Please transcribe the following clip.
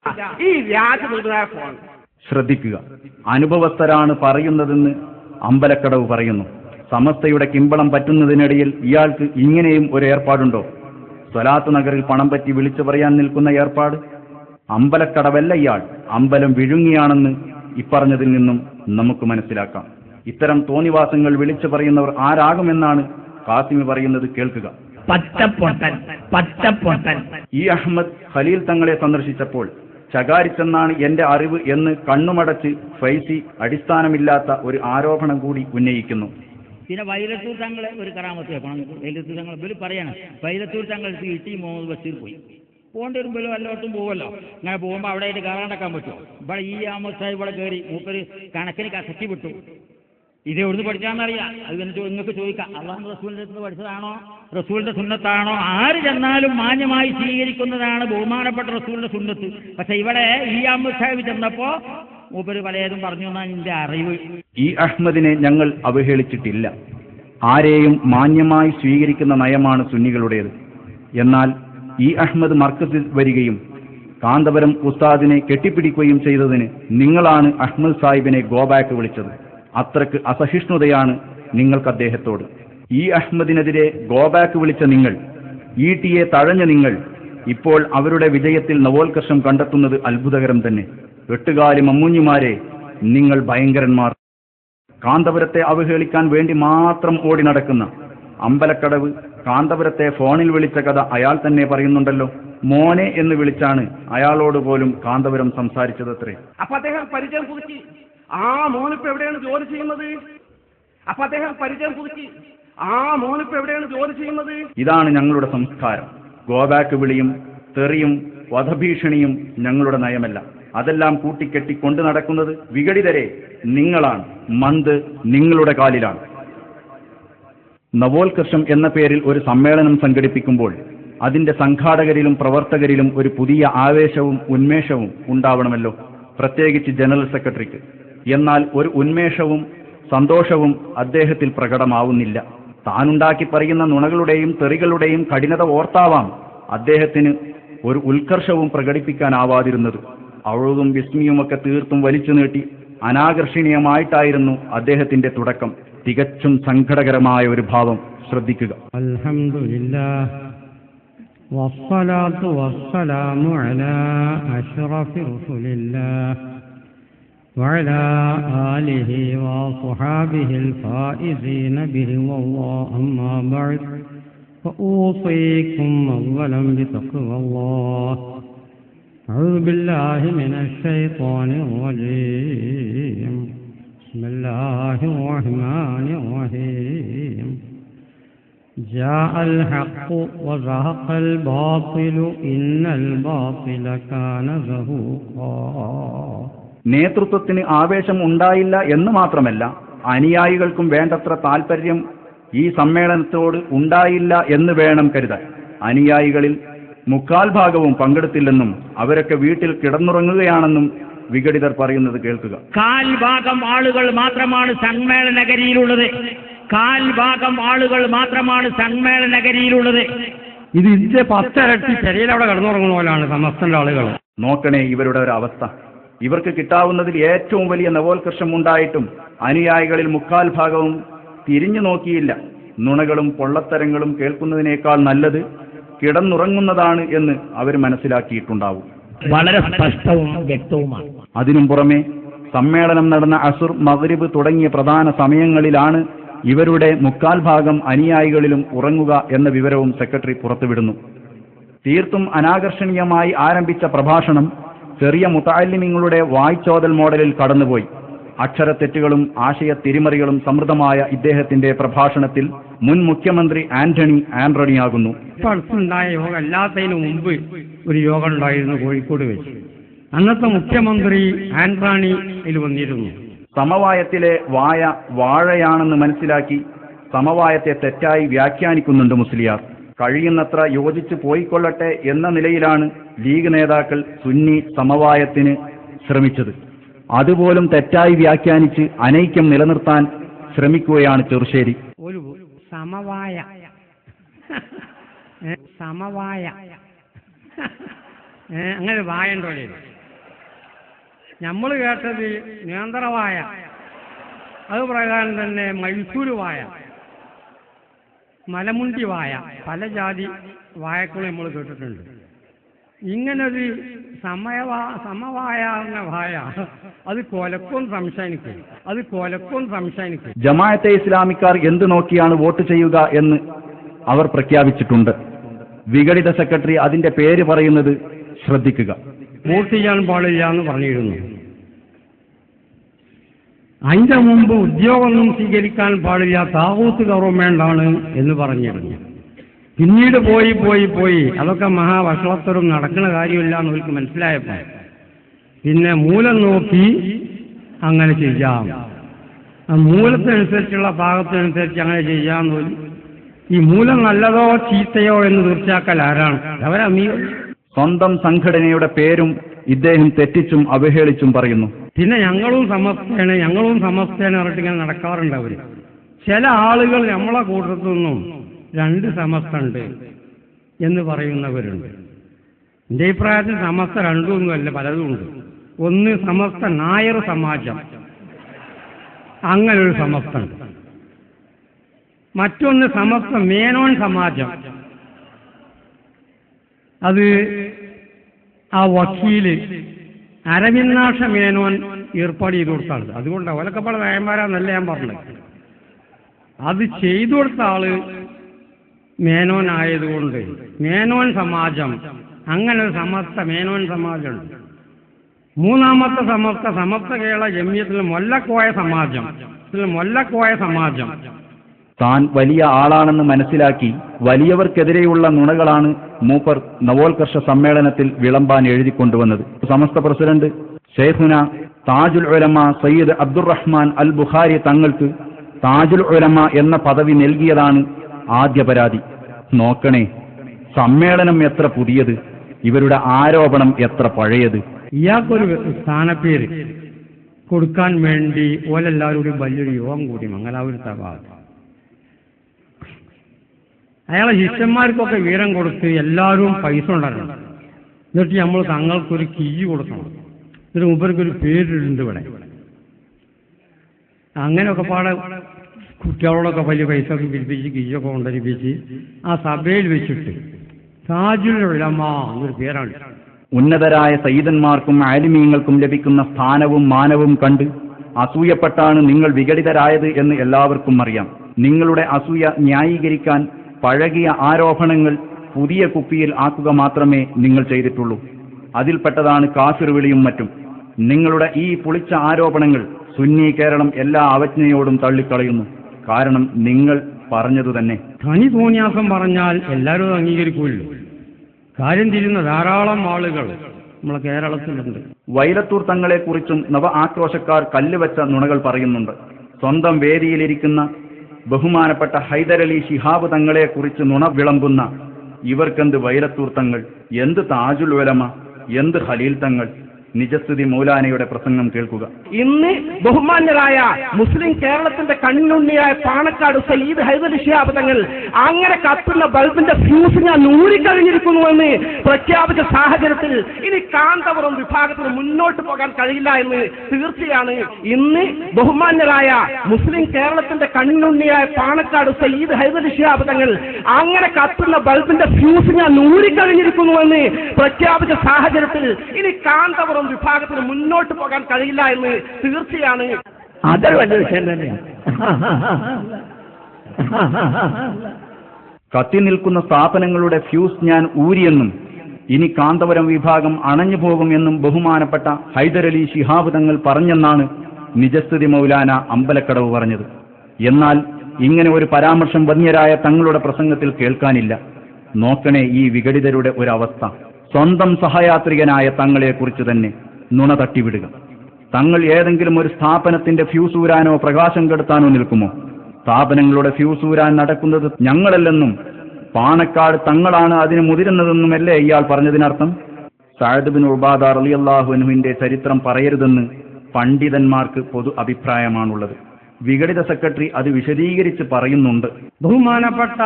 ഈ വ്യാജ ഫോൺ ശ്രദ്ധിക്കുക. അനുഭവസ്ഥരാണ് പറയുന്നതെന്ന് അമ്പലക്കടവ് പറയുന്നു. സമസ്തയുടെ കിമ്പളം പറ്റുന്നതിനിടയിൽ ഇയാൾക്ക് ഇങ്ങനെയും ഒരു ഏർപ്പാടുണ്ടോ? സ്വലാത്ത് നഗറിൽ പണം പറ്റി വിളിച്ചു പറയാൻ നിൽക്കുന്ന ഏർപ്പാട്. അമ്പലക്കടവല്ല ഇയാൾ, അമ്പലം വിഴുങ്ങിയാണെന്ന് ഇപ്പറഞ്ഞതിൽ നിന്നും നമുക്ക് മനസ്സിലാക്കാം. ഇത്തരം തോന്നിവാസങ്ങൾ വിളിച്ചു പറയുന്നവർ ആരാകുമെന്നാണ് കാസിമി പറയുന്നത്. കേൾക്കുക. ഈ അഹമ്മദ് ഖലീൽ തങ്ങളെ സന്ദർശിച്ചപ്പോൾ ശകാരിച്ചെന്നാണ് എന്റെ അറിവ് എന്ന് കണ്ണുമടച്ച് ഫൈസി അടിസ്ഥാനമില്ലാത്ത ഒരു ആരോപണം കൂടി ഉന്നയിക്കുന്നു. പിന്നെ വൈലത്തൂർ തങ്ങളെ ഒരു കറാമത്ത് വെക്കണം. വൈലത്തൂർ തങ്ങൾ ഇവർ പറയാണ്, വൈലത്തൂർ തങ്ങൾ ഇട്ടി മുഹമ്മദ് ബഷീർ പോയി പോകേണ്ടി വരുമ്പോൾ എല്ലാവർക്കും പോകുമല്ലോ. അങ്ങനെ പോകുമ്പോൾ അവിടെ ആയിട്ട് കയറാണ്ടക്കാൻ പറ്റുമോ? ഇവിടെ ഈ അഹമ്മദ് സാഹിബ് ഇവിടെ കയറി മൂപ്പര് കണക്കിന് കസക്കി വിട്ടു. ഇത് എവിടുന്ന് പഠിച്ചാന്നറിയാം. അത് നിങ്ങൾക്ക് ചോദിക്കാം, അള്ളാഹു റസൂലിന്റെ അടുത്ത് പഠിച്ചതാണോ, റസൂലിന്റെ സുന്നത്താണോ? ആര് ചെന്നാലും മാന്യമായി സ്വീകരിക്കുന്നതാണ് ബഹുമാനപ്പെട്ട റസൂലിന്റെ സുന്നത്ത്. പക്ഷെ ഇവിടെ ഈ അഹമ്മദ് സാഹിബ് ചെന്നപ്പോ മൂപ്പര് പലതും പറഞ്ഞു എന്നാണ് എന്റെ അറിവ്. ഈ അഹമ്മദിനെ ഞങ്ങൾ അവഹേളിച്ചിട്ടില്ല. ആരെയും മാന്യമായി സ്വീകരിക്കുന്ന നയമാണ് സുന്നികളുടേത്. എന്നാൽ ഈ അഹമ്മദ് മർക്കസിൽ വരികയും കാന്തപുരം ഉസ്താദിനെ കെട്ടിപ്പിടിക്കുകയും ചെയ്തതിന് നിങ്ങളാണ് അഹമ്മദ് സാഹിബിനെ ഗോബാക്ക് വിളിച്ചത്. അത്രക്ക് അസഹിഷ്ണുതയാണ് നിങ്ങൾക്ക് അദ്ദേഹത്തോട്. ഈ അഹമ്മദിനെതിരെ ഗോബാക്ക് വിളിച്ച നിങ്ങൾ, ഈട്ടിയെ തഴഞ്ഞ നിങ്ങൾ, ഇപ്പോൾ അവരുടെ വിജയത്തിൽ നവോത്കർഷം കണ്ടെത്തുന്നത് അത്ഭുതകരം തന്നെ. എട്ടുകാലി മമ്മൂഞ്ഞിമാരെ, നിങ്ങൾ ഭയങ്കരന്മാർ. കാന്തപുരത്തെ അവഹേളിക്കാൻ വേണ്ടി മാത്രം ഓടി നടക്കുന്ന അമ്പലക്കടവ് കാന്തപുരത്തെ ഫോണിൽ വിളിച്ച കഥ അയാൾ തന്നെ പറയുന്നുണ്ടല്ലോ. മോനെ എന്ന് വിളിച്ചാണ് അയാളോട് പോലും കാന്തപുരം സംസാരിച്ചതത്രേ. അപ്പൊ അദ്ദേഹം പരിചയം പുതുക്കി. ആ മോനിപ്പ് എവിടെയാണ് ജോലി ചെയ്യുന്നത്? അപ്പൊ അദ്ദേഹം പരിചയം പുതുക്കി. ആ മോനിപ്പ് എവിടെയാണ് ജോലി ചെയ്യുന്നത്? ഇതാണ് ഞങ്ങളുടെ സംസ്കാരം. ഗോബാക്ക് വിളിയും തെറിയും വധഭീഷണിയും ഞങ്ങളുടെ നയമല്ല. അതെല്ലാം കൂട്ടിക്കെട്ടി കൊണ്ടു നടക്കുന്നത് വിഘടിതരെ നിങ്ങളാണ്. മന്ത് നിങ്ങളുടെ കാലിലാണ്. നവോത്കർഷം എന്ന പേരിൽ ഒരു സമ്മേളനം സംഘടിപ്പിക്കുമ്പോൾ അതിന്റെ സംഘാടകരിലും പ്രവർത്തകരിലും ഒരു പുതിയ ആവേശവും ഉന്മേഷവും ഉണ്ടാവണമല്ലോ, പ്രത്യേകിച്ച് ജനറൽ സെക്രട്ടറിക്ക്. എന്നാൽ ഒരു ഉന്മേഷവും സന്തോഷവും അദ്ദേഹത്തിൽ പ്രകടമാവുന്നില്ല. താനുണ്ടാക്കി പറയുന്ന നുണകളുടെയും തെറികളുടെയും കഠിനത ഓർത്താവാം അദ്ദേഹത്തിന് ഒരു ഉത്കർഷവും പ്രകടിപ്പിക്കാനാവാതിരുന്നത്. അവഴുതും വിസ്മിയുമൊക്കെ തീർത്തും വലിച്ചു നീട്ടി അനാകർഷണീയമായിട്ടായിരുന്നു അദ്ദേഹത്തിന്റെ തുടക്കം. തികച്ചും സങ്കടകരമായ ഒരു ഭാവം. ശ്രദ്ധിക്കുക. അൽഹംദുലില്ലാഹ് വസ്സലാത്തു വസ്സലാമു അലാ അഷ്റഫി റസൂലില്ലാഹ് വഅലാ ആലിഹി വസ്വഹാബിഹിൽ ഫായിസീന ബിഹില്ലാഹ് അമ്മാ ബഅദ് ഫഊസീകും അവ്വലൻ ബിതഖ്വല്ലാഹ് أعوذ بالله من الشيطان الرجيم بسم الله الرحمن الرحيم جاء الحق وزهق الباطل إن الباطل كان زهوقا. നേതൃത്വത്തിന് ആവേശം ഉണ്ടായില്ല എന്ന് മാത്രമല്ല, അനുയായികൾക്കും വേണ്ടത്ര താൽപര്യം ഈ സമ്മേളനത്തോട് ഉണ്ടായില്ല എന്ന് വേണം കരുതാൻ. അനുയായികളിൽ 3/4 പങ്കെടുത്തില്ലെന്നും അവരൊക്കെ വീട്ടിൽ കിടന്നുറങ്ങുകയാണെന്നും വിഘടിതർ പറയുന്നത് കേൾക്കുക. 1/4 ആളുകൾ മാത്രമാണ് സമ്മേളനഗരിയിലുള്ളത്. 1/4 ആളുകൾ മാത്രമാണ് സമ്മേളനഗരിയിലുള്ളത്. ഇത് ഇതിന്റെ 10 ഇരട്ടി ചെറിയവിടെ കിടന്നുറങ്ങുന്ന പോലാണ് സമസ്തന്റെ ആളുകൾ. നോക്കണേ ഇവരുടെ ഒരു അവസ്ഥ. ഇവർക്ക് കിട്ടാവുന്നതിൽ ഏറ്റവും വലിയ നവോത്കർഷം ഉണ്ടായിട്ടും അനുയായികളിൽ 3/4 തിരിഞ്ഞു നോക്കിയില്ല. നുണകളും പൊള്ളത്തരങ്ങളും കേൾക്കുന്നതിനേക്കാൾ നല്ലത് കിടന്നുറങ്ങുന്നതാണ് എന്ന് അവർ മനസ്സിലാക്കിയിട്ടുണ്ടാവും. വളരെ സ്പഷ്ടവും വ്യക്തവുമാണ്. അതിനും പുറമെ സമ്മേളനം നടന്ന അസുർ, മഗ്രിബ് തുടങ്ങിയ പ്രധാന സമയങ്ങളിലാണ് ഇവരുടെ 3/4 അനുയായികളിലും ഉറങ്ങുക എന്ന വിവരവും സെക്രട്ടറി പുറത്തുവിടുന്നു. തീർത്തും അനാകർഷണീയമായി ആരംഭിച്ച പ്രഭാഷണം ചെറിയ മുതഅല്ലിമീങ്ങളുടെ വായ്ചോദൽ മോഡലിൽ കടന്നുപോയി. അക്ഷരത്തെറ്റുകളും ആശയത്തിരിമറികളും സമൃദ്ധമായ ഇദ്ദേഹത്തിന്റെ പ്രഭാഷണത്തിൽ മുൻ മുഖ്യമന്ത്രി ആന്റണിയാകുന്നു. അടുത്തുണ്ടായ യോഗം അല്ലാത്തതിന് മുമ്പ് ഒരു യോഗം ഉണ്ടായിരുന്നു കോഴിക്കോട് വെച്ച്. അന്നത്തെ മുഖ്യമന്ത്രി ആന്റണിയിൽ വന്നിരുന്നു. സമവായത്തിലെ വാഴയാണെന്ന് മനസ്സിലാക്കി സമവായത്തെ തെറ്റായി വ്യാഖ്യാനിക്കുന്നുണ്ട് മുസ്ലിയാർ. കഴിയുന്നത്ര യോജിച്ചു പോയിക്കൊള്ളട്ടെ എന്ന നിലയിലാണ് ലീഗ് നേതാക്കൾ സുന്നി സമവായത്തിന് ശ്രമിച്ചത്. അതുപോലും തെറ്റായി വ്യാഖ്യാനിച്ച് അനൈക്യം നിലനിർത്താൻ ശ്രമിക്കുകയാണ് ചെറുശ്ശേരി. ഒരു സമവായ അങ്ങനെ വായ ഉണ്ടോ? നമ്മൾ കേട്ടത് നേന്ത്രവായ, അത് പ്രകാരം തന്നെ മൈസൂര് വായ, മലമുണ്ടി വായ, പല ജാതി വായക്കളും നമ്മൾ കേട്ടിട്ടുണ്ട്. ഇങ്ങനൊരു സമവായ എന്ന വായ അത് കൊലക്കും സംശയിക്കും. ജമാഅത്തെ ഇസ്ലാമിക്കാർ എന്ത് നോക്കിയാണ് വോട്ട് ചെയ്യുക എന്ന് അവർ പ്രഖ്യാപിച്ചിട്ടുണ്ട്. വിഘടിത സെക്രട്ടറി അതിന്റെ പേര് പറയുന്നത് ശ്രദ്ധിക്കുക. വോട്ട് ചെയ്യാൻ പാടില്ല എന്ന് പറഞ്ഞിരുന്നു. അതിന്റെ മുമ്പ് ഉദ്യോഗമൊന്നും സ്വീകരിക്കാൻ പാടില്ല, താവൂത്ത് ഗവൺമെന്റാണ് എന്ന് പറഞ്ഞിരുന്നു. പിന്നീട് പോയി അതൊക്കെ മഹാവഷളത്തരും നടക്കുന്ന കാര്യമില്ല എന്ന് അവർക്ക് മനസ്സിലായപ്പോൾ പിന്നെ മൂലം നോക്കി അങ്ങനെ ചെയ്യാം, മൂലത്തിനനുസരിച്ചുള്ള ഭാഗത്തിനനുസരിച്ച് അങ്ങനെ ചെയ്യാമെന്ന് പോലും. ഈ മൂലം നല്ലതോ ചീത്തയോ എന്ന് തീർച്ചയാക്കൽ ആരാണ്? അവരമീ സ്വന്തം സംഘടനയുടെ പേരും ഇദ്ദേഹം തെറ്റിച്ചും അവഹേളിച്ചും പറയുന്നു. പിന്നെ ഞങ്ങളും സമസ്തയാണ് പറഞ്ഞിട്ടിങ്ങനെ നടക്കാറുണ്ട്. അവർ ചില ആളുകൾ നമ്മളെ കൂട്ടത്തു നിന്നും 2 സമസ്ത ഉണ്ട് എന്ന് പറയുന്നവരുണ്ട്. എൻ്റെ അഭിപ്രായത്തിൽ സമസ്ത 2 ഒന്നുമല്ല, പലതും ഉണ്ട്. ഒന്ന് സമസ്ത നായർ സമാജം, അങ്ങനൊരു സമസ്ത ഉണ്ട്. മറ്റൊന്ന് സമസ്ത മേനോൻ സമാജം, അത് ആ വക്കീല് അരവിന്ദാക്ഷ മേനോൻ ഏർപ്പാട് ചെയ്തു കൊടുത്താണ്. അതുകൊണ്ട് അവരൊക്കെ പല നയന്മാരാന്നല്ല ഞാൻ പറഞ്ഞത്. അത് ചെയ്തു കൊടുത്ത ആള് മേനോൻ ആയതുകൊണ്ട് മേനോൻ സമാജം, അങ്ങനെ ഒരു സമസ്ത മേനോൻ സമാജമുണ്ട്. മൂന്നാമത്തെ സമസ്ത കേരള ജമിയത്തിൽ മൊല്ലക്കോയ സമാജം. താൻ വലിയ ആളാണെന്ന് മനസ്സിലാക്കി വലിയവർക്കെതിരെയുള്ള നുണകളാണ് മൂപ്പർ നവോത്കർഷ സമ്മേളനത്തിൽ വിളമ്പാൻ എഴുതിക്കൊണ്ടുവന്നത്. സമസ്ത പ്രസിഡന്റ് ഷെയ്ഖുന താജുൽ ഉലമ സയ്യിദ് അബ്ദുറഹ്മാൻ അൽ ബുഖാരി തങ്ങൾക്ക് താജുൽ ഉലമ എന്ന പദവി നൽകിയതാണ് ആദ്യ പരാതി. നോക്കണേ, സമ്മേളനം എത്ര പുതിയത്, ഇവരുടെ ആരോപണം എത്ര പഴയത്. ഇയാൾക്കൊരു സ്ഥാനപ്പേര് കൊടുക്കാൻ വേണ്ടി ഓലെല്ലാവരും വലിയൊരു യോഗം കൂടി മംഗലാപുരത്തെ ഭാഗത്ത്. അയാളെ ശിഷ്യന്മാർക്കൊക്കെ വീരം കൊടുത്ത് എല്ലാവരും പൈസ ഉണ്ടാക്കണം. എന്നിട്ട് നമ്മൾ തങ്ങൾക്കൊരു കീ കൊടുക്കണം. എന്നിട്ട് മൂപ്പർക്കൊരു പേരിടുന്നുണ്ട് ഇവിടെ. അങ്ങനെയൊക്കെ പാടെ കുട്ടികളോടൊക്കെ വലിയ പൈസ ഒക്കെ പിരിപ്പിച്ച് കീയൊക്കെ കൊണ്ടരിപ്പിച്ച് ആ സഭയിൽ വെച്ചിട്ട് താജുൽ ഉലമ എന്നൊരു പേരാണ്. ഉന്നതരായ സയ്യിദന്മാർക്കും ആലിമീങ്ങൾക്കും ലഭിക്കുന്ന സ്ഥാനവും മാനവും കണ്ട് അസൂയപ്പെട്ടാണ് നിങ്ങൾ വിഘടിതരായത് എന്ന് എല്ലാവർക്കും അറിയാം. നിങ്ങളുടെ അസൂയ ന്യായീകരിക്കാൻ പഴകിയ ആരോപണങ്ങൾ പുതിയ കുപ്പിയിൽ ആക്കുക മാത്രമേ നിങ്ങൾ ചെയ്തിട്ടുള്ളൂ. അതിൽപ്പെട്ടതാണ് കാഫിർ വിളിയും മറ്റും. നിങ്ങളുടെ ഈ പുളിച്ച ആരോപണങ്ങൾ സുന്നി കേരളം എല്ലാ അവജ്ഞയോടും തള്ളിക്കളയുന്നു. കാരണം നിങ്ങൾ പറഞ്ഞതു തന്നെ. ധനി തോന്നിയാസം പറഞ്ഞാൽ എല്ലാവരും അംഗീകരിക്കുമല്ലോ. കാര്യം തിരിയുന്ന ധാരാളം ആളുകൾ നമ്മളെ കേരളത്തിലുണ്ട്. വൈലത്തൂർ തങ്ങളെക്കുറിച്ചും നവ ആക്രോശക്കാർ കല്ലുവെച്ച നുണകൾ പറയുന്നുണ്ട്. സ്വന്തം വേദിയിലിരിക്കുന്ന ബഹുമാനപ്പെട്ട ഹൈദരലി ശിഹാബ് തങ്ങളെക്കുറിച്ച് നുണ വിളമ്പുന്ന ഇവർക്കെന്ത് വൈലത്തൂർ തങ്ങൾ, എന്ത് താജുൽ ഉലമ, എന്ത് ഖലീൽ തങ്ങൾ. നിജസ്ഥിതി മൗലാനയുടെ പ്രസംഗം കേൾക്കുക. ഇന്ന് ബഹുമാന്യരായ മുസ്ലിം കേരളത്തിന്റെ കണ്ണുണ്ണിയായ പാണക്കാട് സയ്യിദ് ഹൈദരലി ശിഹാബ് തങ്ങൾ അങ്ങനെ കത്തുന്ന ബൾബിന്റെ ഫ്യൂസ് ഞാൻ ഊരിക്കഴിഞ്ഞിരിക്കുന്നുവെന്ന് പ്രഖ്യാപിച്ച സാഹചര്യത്തിൽ ഇനി കാന്തപുരം വിഭാഗത്തിന് മുന്നോട്ട് പോകാൻ കഴിയില്ല എന്ന് തീർച്ചയാണ്. ഇന്ന് ബഹുമാന്യരായ മുസ്ലിം കേരളത്തിന്റെ കണ്ണുണ്ണിയായ പാണക്കാട് സയ്യിദ് ഹൈദരലി ശിഹാബ് തങ്ങൾ അങ്ങനെ കത്തുന്ന ബൾബിന്റെ ഫ്യൂസ് ഞാൻ ഊരിക്കഴിഞ്ഞിരിക്കുന്നുവെന്ന് പ്രഖ്യാപിച്ച സാഹചര്യത്തിൽ ഇനി കാന്തപുരം വിഭാഗത്തിന് മുന്നോട്ട് പോകാൻ കഴിയില്ല എന്ന് തീർച്ചയാണ്. അതൊരു വലിയ വിഷയം തന്നെയാണ്. കത്തി നിൽക്കുന്ന സ്ഥാപനങ്ങളുടെ ഫ്യൂസ് ഞാൻ ഊരിയെന്നും ഇനി കാന്തപുരം വിഭാഗം അണഞ്ഞു പോകുമെന്നും ബഹുമാനപ്പെട്ട ഹൈദരലി ശിഹാബ് തങ്ങൾ പറഞ്ഞെന്നാണ് നിജസ്ഥിതി മൗലാന അമ്പലക്കടവ് പറഞ്ഞത്. എന്നാൽ ഇങ്ങനെ ഒരു പരാമർശം വന്യരായ തങ്ങളുടെ പ്രസംഗത്തിൽ കേൾക്കാനില്ല. നോക്കണേ ഈ വിഘടിതരുടെ ഒരവസ്ഥ. സ്വന്തം സഹയാത്രികനായ തങ്ങളെക്കുറിച്ച് തന്നെ നുണ തട്ടിവിടുക. തങ്ങൾ ഏതെങ്കിലും ഒരു സ്ഥാപനത്തിന്റെ ഫ്യൂസ് ഊരാനോ പ്രകാശം കെടുത്താനോ നിൽക്കുമോ? സ്ഥാപനങ്ങളുടെ ഫ്യൂസ് ഊരാൻ നടക്കുന്നത് ഞങ്ങളല്ലെന്നും പാണക്കാട് തങ്ങളാണ് അതിന് മുതിരുന്നതെന്നുമല്ലേ ഇയാൾ പറഞ്ഞതിനർത്ഥം? സഅദ് ബിൻ ഉബാദ റളിയല്ലാഹു അൻഹുവിന്റെ ചരിത്രം പറയരുതെന്ന് പണ്ഡിതന്മാർക്ക് പൊതു അഭിപ്രായമാണുള്ളത്. വിഘടിത സെക്രട്ടറി അത് വിശദീകരിച്ച് പറയുന്നുണ്ട്. ബഹുമാനപ്പെട്ട